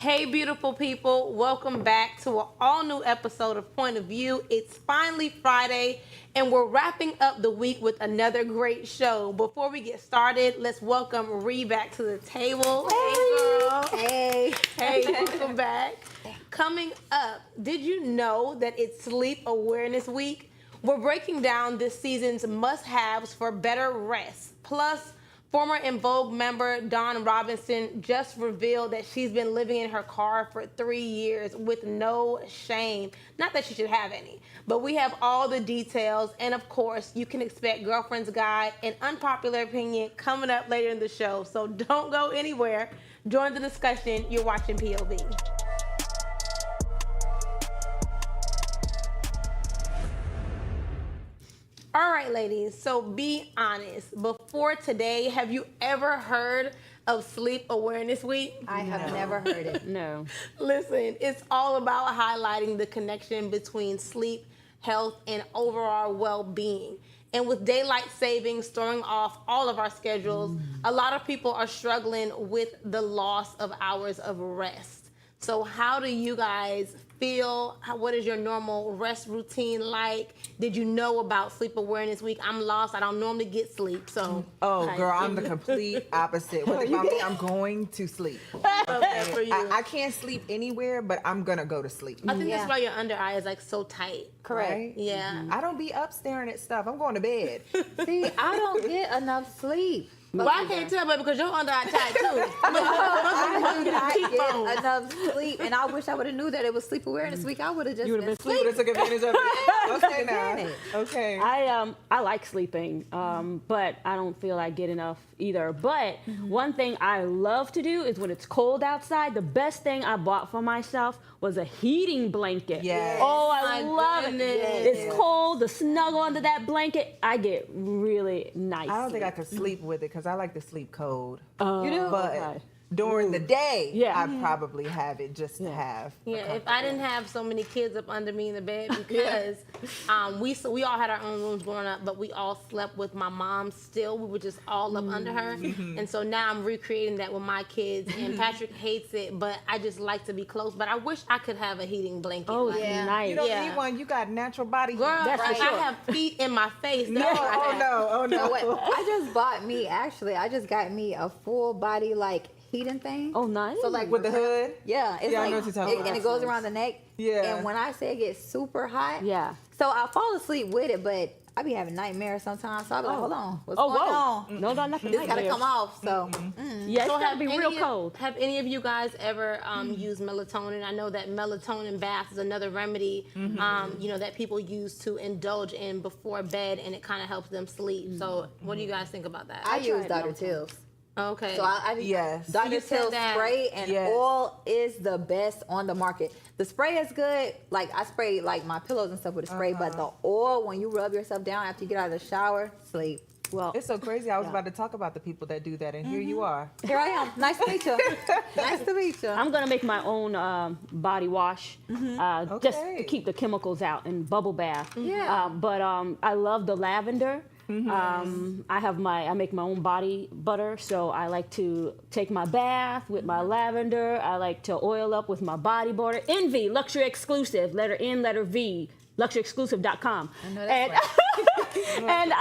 Hey, beautiful people. Welcome back to an all-new episode of Point of View. It's finally Friday, and we're wrapping up the week with another great show. Before we get started, let's welcome Ree back to the table. Hey, girl. Hey. Hey, welcome back. Coming up, did you know that it's Sleep Awareness Week? We're breaking down this season's must-haves for better rest. Plus, former En Vogue member Dawn Robinson just revealed that she's been living in her car for 3 years with no shame. Not that she should have any, but we have all the details. And of course, you can expect Girlfriend's Guide and Unpopular Opinion coming up later in the show. So don't go anywhere. Join the discussion. You're watching POV. All right, ladies, so be honest. Before today, have you ever heard of Sleep Awareness Week? I have never heard it. No. Listen, it's all about highlighting the connection between sleep, health, and overall well-being. And with daylight savings throwing off all of our schedules, a lot of people are struggling with the loss of hours of rest. So how do you guys feel? What is your normal rest routine like? Did you know about Sleep Awareness Week? I'm lost. I don't normally get sleep, so. Oh, girl, I'm the complete opposite. What about me? I'm going to sleep. Okay, for you. I can't sleep anywhere, but I'm gonna go to sleep. I think that's why your under eye is like so tight. Correct. Right? Yeah. I don't be up staring at stuff. I'm going to bed. See, I don't get enough sleep. Well, I can't tell, baby, because your under eye tight too. I do not get enough sleep, and I wish I would have knew that it was Sleep Awareness Week. I would have just You would have been You would have took advantage of it. Okay, advantage. now. Okay. I like sleeping, but I don't feel I get enough either. But one thing I love to do is when it's cold outside, the best thing I bought for myself was a heating blanket. Yes. Oh, I My love goodness. it. It's cold, the snuggle under that blanket, I get really nice. I don't think I could sleep with it because I like to sleep cold. You do? But Okay. during the day, Yeah. I'd probably have it just to have. Yeah, if I didn't have so many kids up under me in the bed, because we all had our own rooms growing up, but we all slept with my mom still. We were just all up under her. And so now I'm recreating that with my kids, and Patrick hates it, but I just like to be close. But I wish I could have a heating blanket. Oh, like, Yeah. nice. You don't Yeah. need one. You got natural body. girl, That's for I sure. have feet in my face. No, That's what I oh have. no, oh no. So what? I just bought me, actually, I just got me a full body, like, heating thing. Oh, nice. So, like, With the hood? yeah, it's Yeah, I like, know what you're talking about. and it goes around the neck. Yeah. And when I say it gets super hot, Yeah. so I fall asleep with it, but I be having nightmares sometimes. So I be like, hold on, what's going on? No, nothing. This gotta come off. So Yeah, it's So gotta be real cold. Have any of you guys ever used melatonin? I know that melatonin bath is another remedy, that people use to indulge in before bed, and it kind of helps them sleep. So, what do you guys think about that? I use tried Dr. melatonin. Till's. Okay. So I Yes. Dr. You said Till's that. spray and Yes. oil is the best on the market. The spray is good. Like I spray like my pillows and stuff with a spray, but the oil, when you rub yourself down after you get out of the shower, sleep. Well, It's so crazy. I was about to talk about the people that do that, and here you are. Here I am. Nice to meet you. Nice to meet you. I'm gonna make my own body wash, just to Okay. keep the chemicals out, and bubble bath. Yeah. But I love the lavender. I make my own body butter, so I like to take my bath with my lavender. I like to oil up with my body butter. Envy, luxury exclusive, letter N, letter V, luxuryexclusive.com. I know And, that's and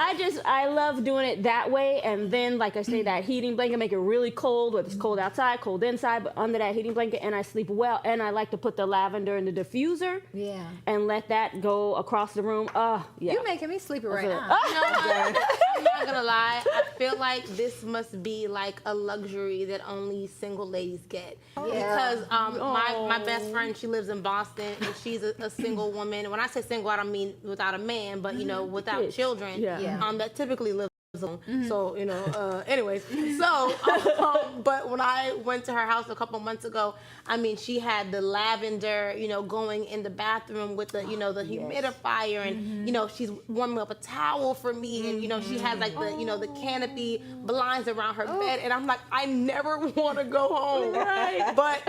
I love doing it that way. And then, like I say, that heating blanket, make it really cold, whether it's cold outside, cold inside, but under that heating blanket, and I sleep well. And I like to put the lavender in the diffuser. Yeah. And let that go across the room. Yeah. You're making me sleepy right That's it. now. You know what? I'm not gonna lie. I feel like this must be like a luxury that only single ladies get. Because my best friend, she lives in Boston, and she's a single woman. When I say single, I don't mean without a man, but without Kids. children. Yeah. That typically lives alone. So anyways. So, but when I went to her house a couple months ago, I mean, she had the lavender, going in the bathroom with the, the humidifier, and she's warming up a towel for me, and she has like the canopy blinds around her bed, and I'm like, I never want to go home. Right. But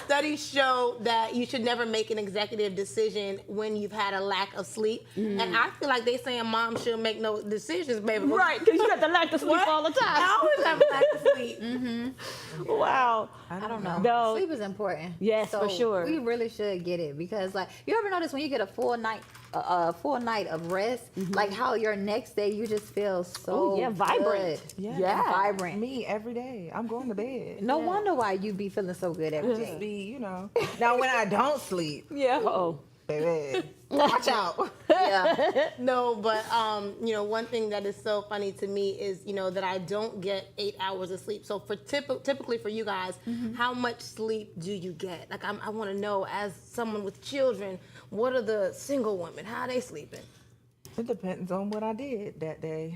studies show that you should never make an executive decision when you've had a lack of sleep, and I feel like they saying mom should make no decisions, baby. Right, because you got the lack of sleep What? all the time. I always have a lack of sleep. Wow. I don't know. No. Sleep is important. Yes, so for sure. We really should get it because, like, you ever notice when you get a full night of rest, like how your next day you just feel so vibrant. good Yeah. and vibrant. Me every day. I'm going to bed. No wonder why you be feeling so good every Just day. be, Now when I don't sleep, Yeah. Uh-oh. baby, watch out. Yeah. No, but one thing that is so funny to me is that I don't get 8 hours of sleep. So for typically for you guys, how much sleep do you get? Like I want to know, as someone with children, what are the single women? How are they sleeping? It depends on what I did that day.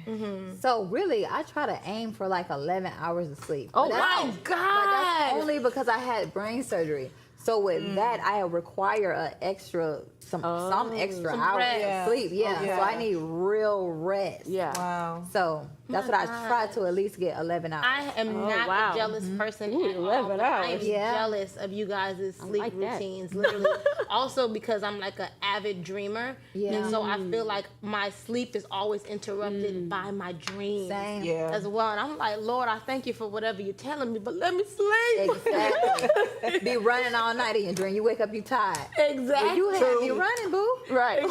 So really, I try to aim for like 11 hours of sleep. Oh But that's- my But that's God! only because I had brain surgery. So with that, I require some extra Some hours rest. of sleep. Yeah. Yeah. So I need real rest. Yeah. Wow. So that's what I try to at least get 11 hours. I am not wow. a jealous person Ooh, at all. 11 but I am hours. Yeah. jealous of you guys' sleep like that. routines, literally. Also because I'm like an avid dreamer. Yeah. And so I feel like my sleep is always interrupted by my dreams Same. Yeah. as well. And I'm like, Lord, I thank you for whatever you're telling me, but let me sleep. Exactly. Be running all night in your dream. You wake up, you tired. Exactly. You have me running, boo. Right.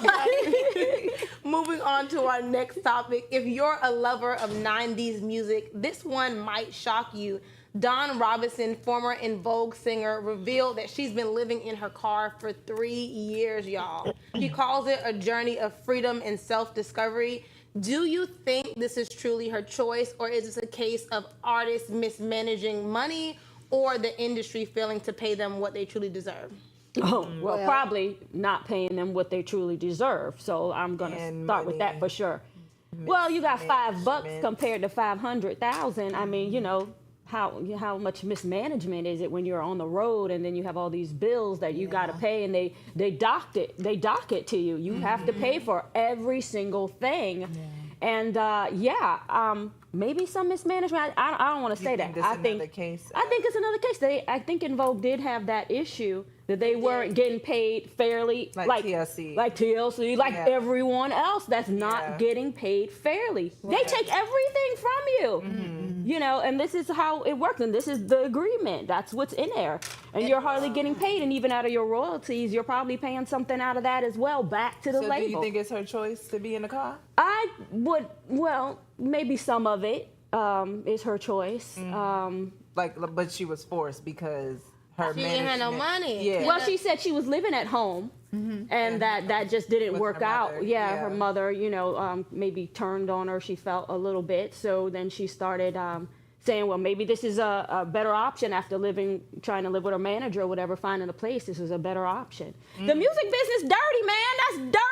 Moving on to our next topic. If you're a lover of 90s music, this one might shock you. Dawn Robinson, former En Vogue singer, revealed that she's been living in her car for 3 years, y'all. She calls it a journey of freedom and self-discovery. Do you think this is truly her choice, or is this a case of artists mismanaging money or the industry failing to pay them what they truly deserve? Oh, well, Well- probably not paying them what they truly deserve. So I'm gonna And start with that money. for sure. Well, you got $5 Mismanagement. compared to 500,000. I mean, how much mismanagement is it when you're on the road and then you have all these bills that you got to pay, and they dock it to you. You have to pay for every single thing. And maybe some mismanagement. I don't want to say that. think this I think another case I think it's another case. I think En Vogue did have that issue that they weren't getting paid fairly, Like TLC. like Yeah. everyone else that's not Yeah. getting paid fairly. They take everything from you, and this is how it works, and this is the agreement. That's what's in there, and you're hardly getting paid, and even out of your royalties, you're probably paying something out of that as well back to the So label. do you think it's her choice to be in the car? I would, maybe some of it is her choice. But she was forced because her She didn't have no management- money. Yeah. Well, she said she was living at home, and that just didn't With work her out. mother, Yeah, yeah. her mother, maybe turned on her. She felt a little bit. So then she started saying, well, maybe this is a better option after trying to live with her manager or whatever, finding a place. This is a better option. The music business dirty, man. That's dirty.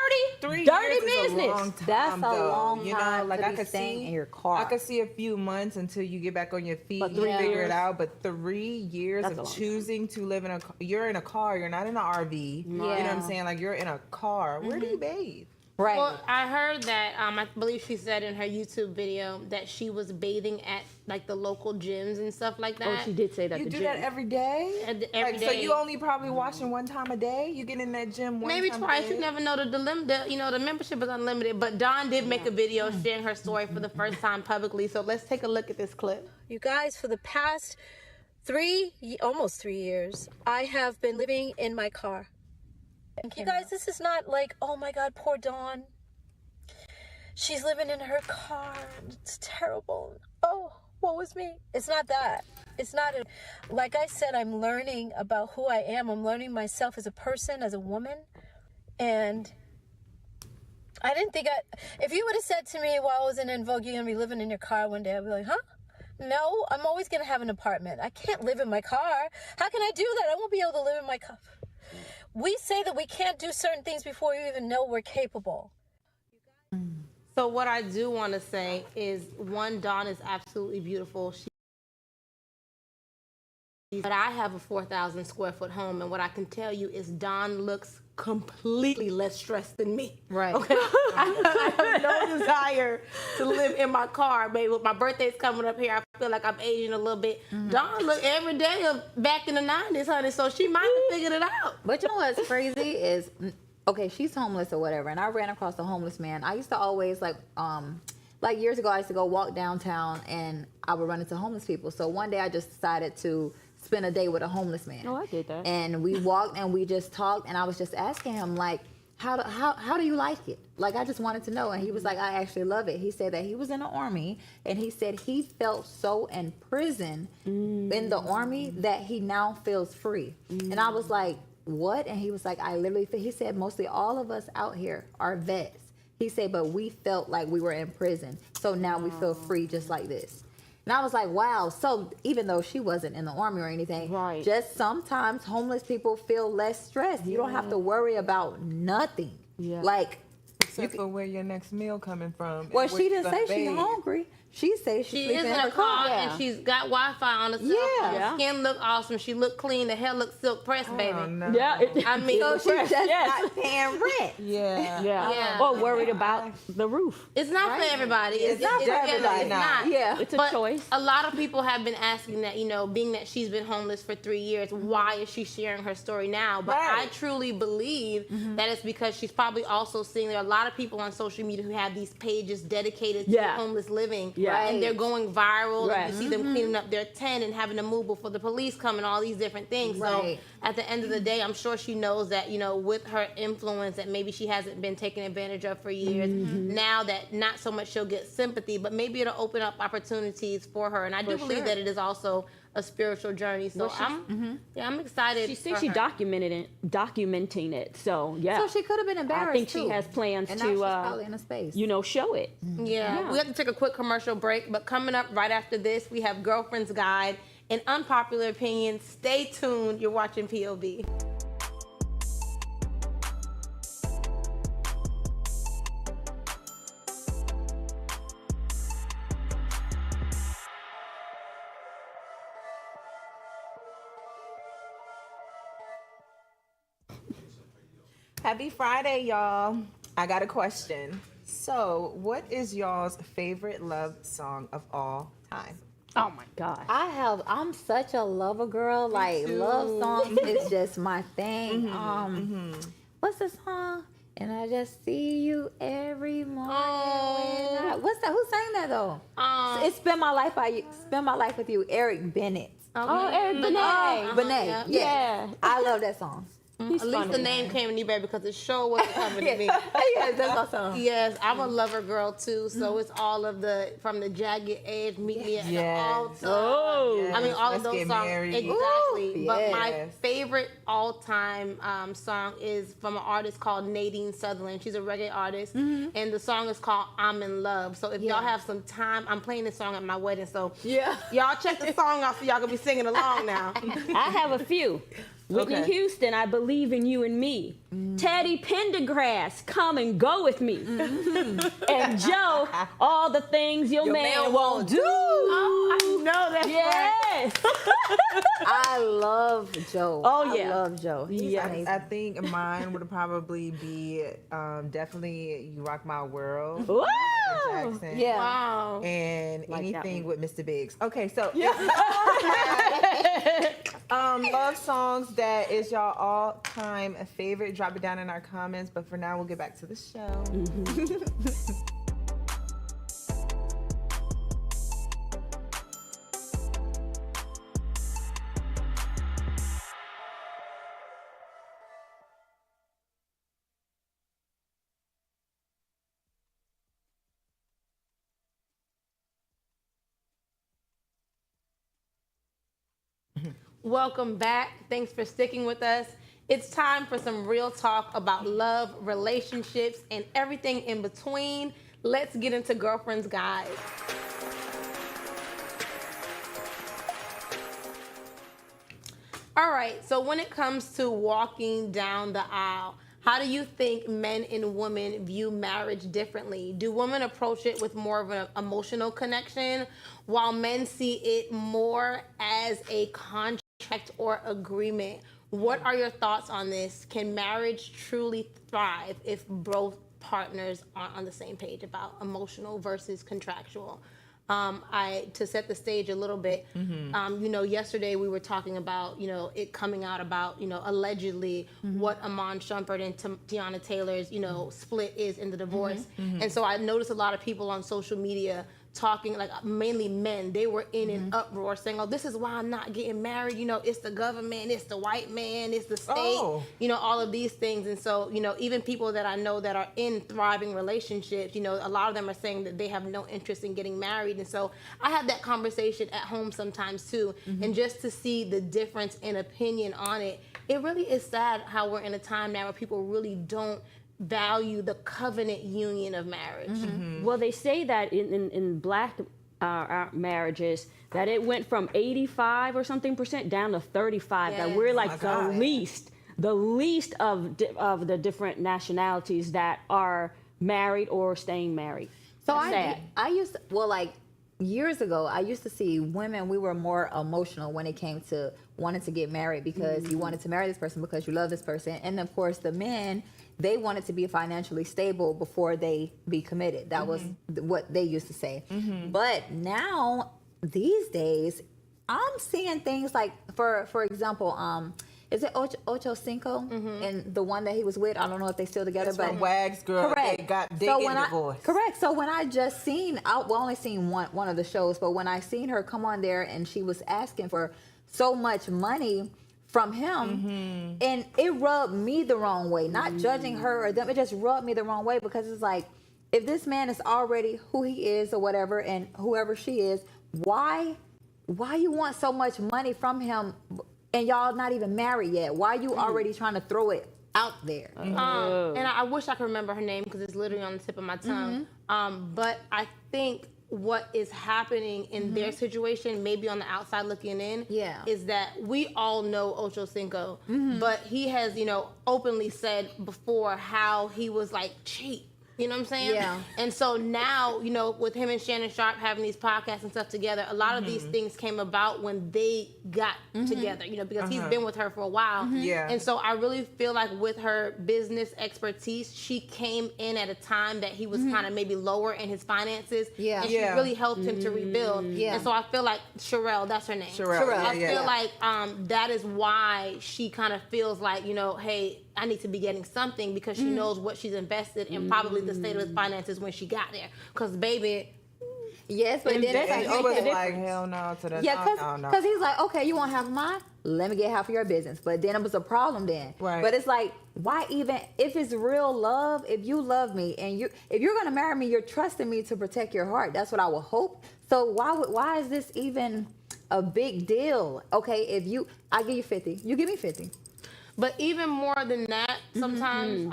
3 dirty years is business. a long time, That's a though. long time like to I be could staying see in your car. I could see a few months until you get back on your feet But and 3 figure years? it out. But 3 years That's a of long choosing to live in you're in a car. You're not in an RV. You know what I'm saying? Like you're in a car. Where do you bathe? Right. Well, I heard that, I believe she said in her YouTube video that she was bathing at like the local gyms and stuff like that. Oh, she did say that. You the do gym. that every day? Every So day. you only probably washing one time a day? You get in that gym one Maybe time twice. a You day? never know. The membership is unlimited. But Dawn did make a video sharing her story for the first time publicly. So let's take a look at this clip. You guys, for the past almost 3 years, I have been living in my car. You guys, this is not like, oh my God, poor Dawn. She's living in her car. It's terrible. Oh, what was me? It's not that. It's not. Like I said, I'm learning about who I am. I'm learning myself as a person, as a woman. And I didn't think if you would have said to me while I was in Vogue, you're going to be living in your car one day, I'd be like, huh? No, I'm always going to have an apartment. I can't live in my car. How can I do that? I won't be able to live in my car. We say that we can't do certain things before we even know we're capable. So what I do want to say is, one, Dawn is absolutely beautiful. But I have a 4,000 square foot home, and what I can tell you is Dawn looks completely less stressed than me. Right. Okay. I have no desire to live in my car. Maybe with my birthday's coming up here, I feel like I'm aging a little bit. Dawn look every day of back in the 90s, honey. So she might have figured it out. But you know what's crazy is, okay, she's homeless or whatever, and I ran across a homeless man. I used to always like like years ago, I used to go walk downtown and I would run into homeless people. So one day I just decided to spend a day with a homeless man. Oh, I did that. And we walked and we just talked, and I was just asking him, like, how do you like it? Like, I just wanted to know. And he was like, I actually love it. He said that he was in the army, and he said he felt so in prison in the army that he now feels free. And I was like, what? And he was like, he said mostly all of us out here are vets. He said, but we felt like we were in prison. So now we feel free just like this. And I was like, wow. So even though she wasn't in the army or anything, Right. just sometimes homeless people feel less stressed. You don't have to worry about nothing. Yeah. Like, Except for where your next meal coming from. well, and she what didn't you say gonna she's bathe. hungry. She says She she's is sleeping in her car Yeah. and she's got Wi-Fi on her cell Yeah. phone. Yeah. Skin look awesome. She look clean. The hair look silk pressed, baby. Oh, no. Yeah. I mean, So she's just Yes. not paying rent. Yeah. Yeah. Yeah. Or worried about the roof. it's not for everybody. It's not for everybody. It's not. Yeah. It's a But choice. a lot of people have been asking that, being that she's been homeless for 3 years, why is she sharing her story now? But Right. I truly believe that it's because she's probably also seeing there are a lot of people on social media who have these pages dedicated to Yeah. homeless living. Yeah. And they're going viral. Right. And you see them cleaning up their tent and having to move before the police come and all these different things. Right. So at the end of the day, I'm sure she knows that, with her influence that maybe she hasn't been taken advantage of for years. Now that not so much she'll get sympathy, but maybe it'll open up opportunities for her. And I do believe sure. that it is also a spiritual journey. So I'm excited. She thinks for she her. documenting it. So yeah. So she could have been embarrassed. I think she too. has plans and now to, she's probably in a space. show it. Yeah, we have to take a quick commercial break, but coming up right after this, we have Girlfriend's Guide and Unpopular Opinions. Stay tuned. You're watching POV. Happy Friday, y'all. I got a question. So, what is y'all's favorite love song of all time? Oh my God. I'm such a lover girl. Like, too. love songs is just my thing. What's the song? And I just see you every morning. What's that? Who sang that though? It's Spend My Life with You, Eric Bennett. Oh, Eric Benet. Benet. Yeah. Yeah. I love that song. He's At least funny. the name came to me, baby, because it sure wasn't coming to me. Yes, that's my song. Yes, I'm a lover girl too, so it's all of from the jagged edge, meet me at Yes. the altar. Oh. I mean, all Let's of those Get songs. Married. Exactly. Ooh, But my yes. favorite all-time song is from an artist called Nadine Sutherland. She's a reggae artist, and the song is called "I'm in Love." So if y'all have some time, I'm playing this song at my wedding. So Yeah. y'all check the song out so y'all can be singing along now. I have a few. Whitney Okay. Houston, I Believe in You and Me. Teddy Pendergrass, Come and Go with Me. And Joe, All the Things Your Man Won't Do. Oh, I know that's right. Yes. I love Joe. Oh, yeah. I love Joe. He's Yes. amazing. I think mine would probably be definitely "You Rock My World," Wow. Michael Jackson. Yeah. Wow. And Like that anything one. with Mr. Biggs. Okay, so love songs that is y'all all-time favorite. Drop it down in our comments. But for now, we'll get back to the show. Welcome back. Thanks for sticking with us. It's time for some real talk about love, relationships, and everything in between. Let's get into Girlfriend's Guide. All right, so when it comes to walking down the aisle, how do you think men and women view marriage differently? Do women approach it with more of an emotional connection, while men see it more as a contract or agreement? What are your thoughts on this? Can marriage truly thrive if both partners aren't on the same page about emotional versus contractual? I to set the stage a little bit. You know, yesterday we were talking about, you know, it coming out about, you know, allegedly what Amon Shumpert and Tiana Taylor's, you know, split is in the divorce. And so I noticed a lot of people on social media talking, like mainly men, they were in an uproar saying, oh, this is why I'm not getting married. You know, it's the government, it's the white man, it's the state, you know, all of these things. And so, you know, even people that I know that are in thriving relationships, you know, a lot of them are saying that they have no interest in getting married. And so I have that conversation at home sometimes too. And just to see the difference in opinion on it, it really is sad how we're in a time now where people really don't value the covenant union of marriage. Well, they say that in black marriages that it went from 85 or something percent down to 35. Yes. That we're like Oh my the least of the different nationalities that are married or staying married. So Sad. I used to, well, like years ago, I used to see women, we were more emotional when it came to wanting to get married because you wanted to marry this person because you love this person. And of course, the men, they wanted to be financially stable before they be committed. That was what they used to say. But now, these days, I'm seeing things like, for example, is it Ocho Cinco and the one that he was with? I don't know if they still together, That's but from Wags Girl. correct. They got So digging when divorce. correct. So when I just seen, only seen one of the shows, but when I seen her come on there and she was asking for so much money from him, and it rubbed me the wrong way. Not judging her or them, it just rubbed me the wrong way because it's like, if this man is already who he is or whatever, and whoever she is, why you want so much money from him, and y'all not even married yet? Why you already trying to throw it out there? And I wish I could remember her name because it's literally on the tip of my tongue. But I think what is happening in their situation, maybe on the outside looking in, is that we all know Ocho Cinco, but he has, you know, openly said before how he was like cheap. You know what I'm saying? Yeah. And so now, you know, with him and Shannon Sharp having these podcasts and stuff together, a lot of these things came about when they got together, you know, because he's been with her for a while. Yeah. And so I really feel like with her business expertise, she came in at a time that he was kind of maybe lower in his finances. Yeah. And she really helped him to rebuild. Yeah. And so I feel like Sherelle, that's her name. Sherelle, yeah, I yeah, feel yeah. like that is why she kind of feels like, you know, hey, I need to be getting something because she knows what she's invested in, probably the state of his finances when she got there. Because, baby, Yes, but then it's And like, he was okay. like, hell no to the Yeah, no. because he's like, okay, you want half of mine? Let me get half of your business. But then it was a problem then. Right. But it's like, why even, if it's real love, if you love me and if you're going to marry me, you're trusting me to protect your heart. That's what I would hope. So why is this even a big deal? Okay, I give you 50, you give me 50. but even more than that, sometimes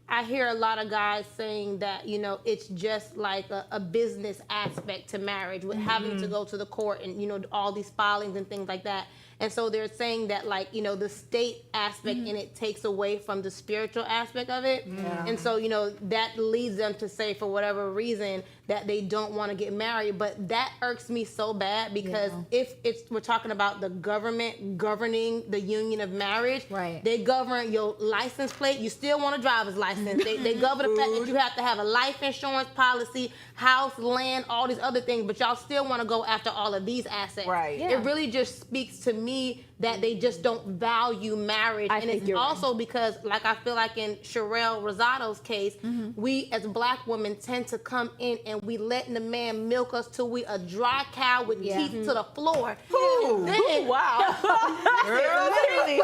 I hear a lot of guys saying that, you know, it's just like a business aspect to marriage with having to go to the court and, you know, all these filings and things like that. And so they're saying that, like, you know, the state aspect in it takes away from the spiritual aspect of it. And so, you know, that leads them to say, for whatever reason, that they don't want to get married. But that irks me so bad because if we're talking about the government governing the union of marriage, Right. they govern your license plate. You still want a driver's license. They govern the fact that you have to have a life insurance policy, house, land, all these other things, but y'all still want to go after all of these assets. Right. Yeah. It really just speaks to me that they just don't value marriage. I And think it's you're also because, like, I feel like in Sherelle Rosado's case, we as black women tend to come in and we letting the man milk us till we a dry cow with teeth to the floor. Ooh. Then, Wow. Girl, literally.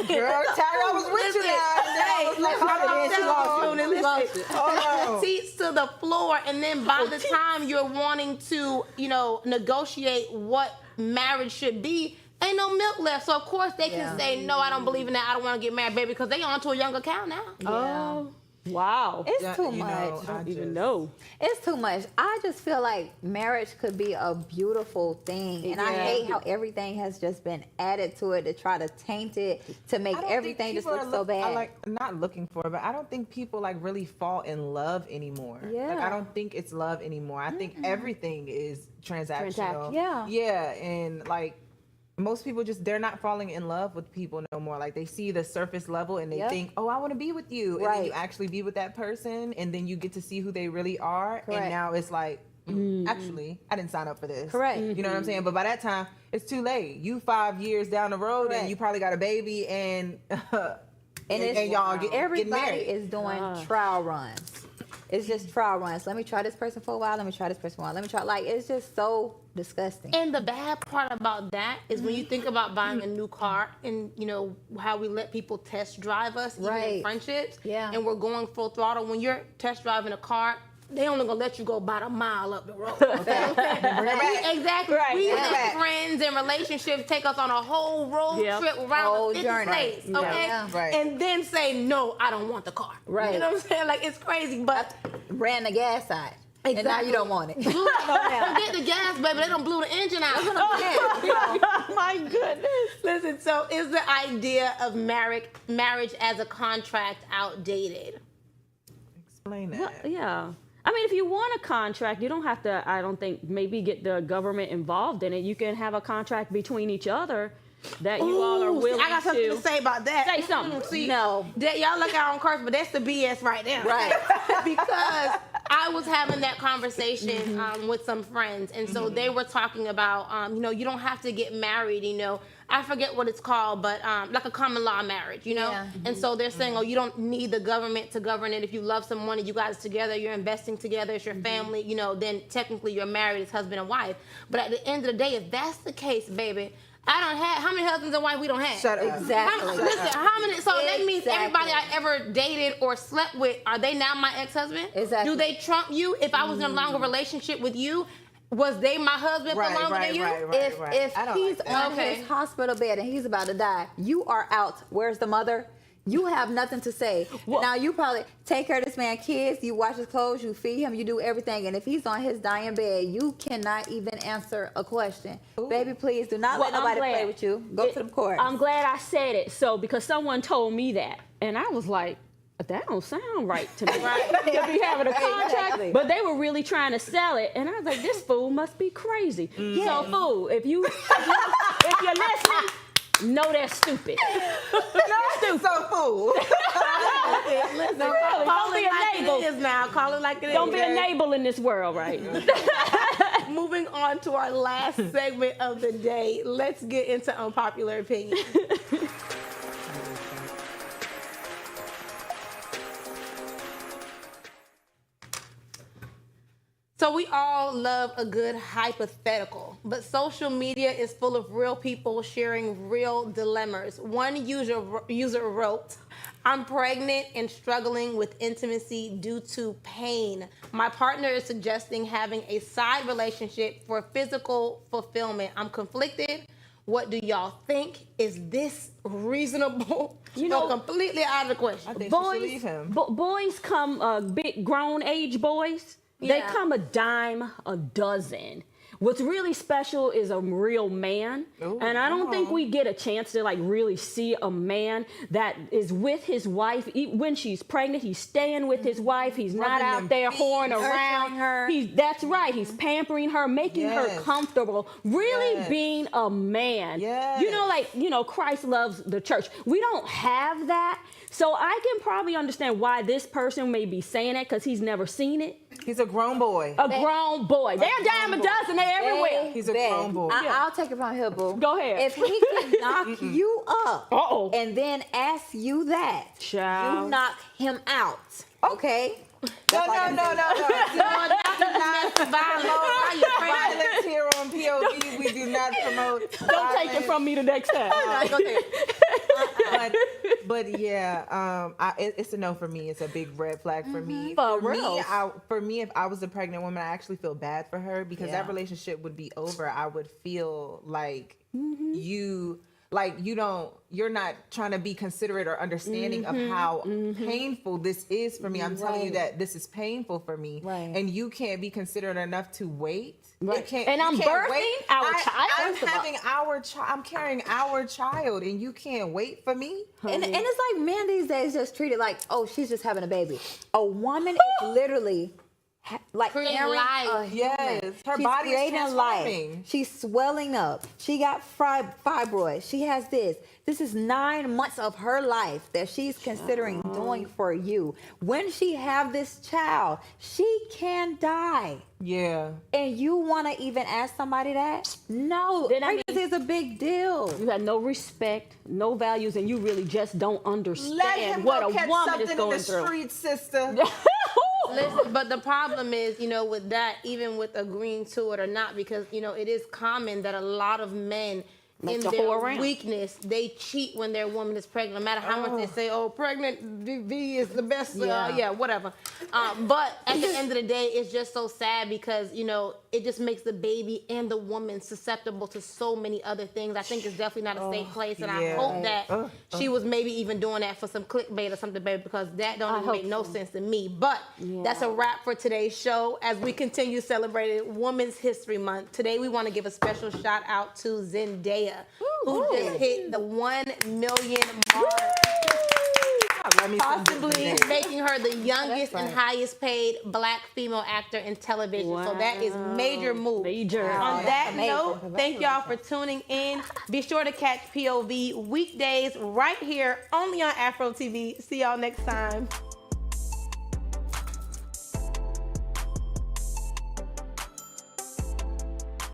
Girl, Tara, I was with you now. And then I was like, hold on, She lost it. Hold on. Teeth to the floor, and then by the time you're wanting to, you know, negotiate what marriage should be, ain't no milk left. So of course they can say, no, I don't believe in that. I don't want to get married, baby, because they on to a younger cow now. Oh, wow. It's Yeah, too you much. know, I don't even know. It's too much. I just feel like marriage could be a beautiful thing. And I Yeah. hate how everything has just been added to it to try to taint it, to make I don't think everything just people look are so bad. I like not looking for it, but I don't think people like really fall in love anymore. Like, Yeah. I don't think it's love anymore. I think everything is transactional. Yeah. Yeah, and like most people they're not falling in love with people no more. Like they see the surface level and they Yep. think, oh, I want to be with you. And then you Right. actually be with that person and then you get to see who they really are. Correct. And now it's like, Actually, I didn't sign up for this. Correct. You know what I'm saying? But by that time, it's too late. You 5 years down the road, Correct. and you probably got a baby, and it's, y'all getting everybody married. is doing trial runs. It's just trial runs. Let me try this person for a while. Let me try this person for a while. Let me try. Like, it's just so disgusting. And the bad part about that is when you think about buying a new car and, you know, how we let people test drive us, even in Right. friendships. Yeah. And we're going full throttle. When you're test driving a car, they only gonna let you go about a mile up the road. Okay? Exactly. Right. We Yeah. let friends and relationships take us on a whole road Yep. trip around Whole the 50 journey. states. Yeah. Okay? Yeah. Right. And then say, no, I don't want the car. Right. You know what I'm saying? Like, it's crazy. But Ran the gas side. And now Exactly. you don't want it. forget the gas, baby. They done blew the engine out. Oh my goodness. Listen, so is the idea of marriage as a contract outdated? Explain that. Yeah. I mean, if you want a contract, you don't have to, I don't think, maybe get the government involved in it. You can have a contract between each other that you all are Ooh, see, willing I got something to to. say about that. Say something. See, No. that, y'all look out on curse, but that's the BS right there. Right. Because I was having that conversation with some friends, and so they were talking about, you know, you don't have to get married, you know. I forget what it's called, but like a common law marriage, you know? Yeah. And so they're saying, oh, you don't need the government to govern it. If you love someone and you guys together, you're investing together, it's your family, you know, then technically you're married as husband and wife. But at the end of the day, if that's the case, baby, I don't have, how many husbands and wives we don't have? Shut up. Exactly. Listen, how many, so that means Exactly. everybody I ever dated or slept with, are they now my ex-husband? Exactly. Do they trump you? If I was in a longer relationship with you, was they my husband for longer than you? If I don't he's like that. on Okay. his hospital bed and he's about to die, you are out. Where's the mother? You have nothing to say. Now you probably take care of this man's kids, you wash his clothes, you feed him, you do everything. And if he's on his dying bed, you cannot even answer a question. Baby, please do not let Well, I'm nobody glad. play with you. Go to the court. I'm glad I said it. So, because someone told me that. And I was like, that don't sound right to me. To be having a contract. Exactly. But they were really trying to sell it. And I was like, this fool must be crazy. So, fool, if you're listening, no, that's stupid. So fool. Listen, Really, call don't it be a like neighbor. it is now. Call it like it is. Don't be a enable in this world, right? Moving on to our last segment of the day, let's get into unpopular opinion. So we all love a good hypothetical, but social media is full of real people sharing real dilemmas. One user wrote, "I'm pregnant and struggling with intimacy due to pain. My partner is suggesting having a side relationship for physical fulfillment. I'm conflicted. What do y'all think? Is this reasonable?" You know, completely out of the question. I think she should leave him. Boys come, big grown age boys, they Yeah. come a dime a dozen. What's really special is a real man. Ooh, and I don't think come on. we get a chance to like really see a man that is with his wife when she's pregnant. He's staying with his wife. He's not Rubbing out them there feet, whoring around. nurturing her. That's right. He's pampering her, making her Yes. comfortable, really Yes. being a man. Yes. You know, Christ loves the church. We don't have that. So I can probably understand why this person may be saying that because he's never seen it. He's a grown boy. A grown boy. They're a dime a dozen. They're everywhere. He's a Babe, grown boy. I'll take it from here, boo. Go ahead. If he can knock you up Uh-oh. and then ask you that, Child. you knock him out. Okay? No. Violence here on POV. We do not promote. Don't take it from me the next time. But yeah, it's a no for me. It's a big red flag for me. For Me, real. for me, if I was a pregnant woman, I actually feel bad for her because Yeah. that relationship would be over. I would feel like you're not trying to be considerate or understanding of how painful this is for me. I'm telling you that this is painful for me. Right. And you can't be considerate enough to wait. Right. You And I'm you can't birthing wait. our child, I'm first of all. having I'm carrying our child and you can't wait for me? And it's like men these days just treat it like, oh, she's just having a baby. A woman is literally like Creating carrying life. a human. Yes, her She's body is creating life. transforming. She's swelling up. She got fibroids. She has this. This is 9 months of her life that she's considering doing for you. When she have this child, she can die. Yeah. And you want to even ask somebody that? No, Then, I mean, pregnancy is a big deal. You had no respect, no values, and you really just don't Let understand him what go a catch woman something is in going the through. street, sister. Listen, but the problem is, with that, even with agreeing to it or not, because, it is common that a lot of men Like in to their whore around. weakness, they cheat when their woman is pregnant, no matter how much they say, oh, pregnant V is the best, whatever. But at the end of the day, it's just so sad because, it just makes the baby and the woman susceptible to so many other things. I think it's definitely not a safe place, and I yeah. hope that she was maybe even doing that for some clickbait or something, baby, because that don't even hope make no so. sense to me. But that's a wrap for today's show as we continue celebrating Women's History Month. Today, we want to give a special shout out to Zendaya, who just hit the 1 million mark, Let me possibly making her the youngest and highest paid Black female actor in television. So that is major move. Major. On that amazing. note, thank y'all for tuning in. Be sure to catch POV weekdays right here only on Afro TV. See y'all next time.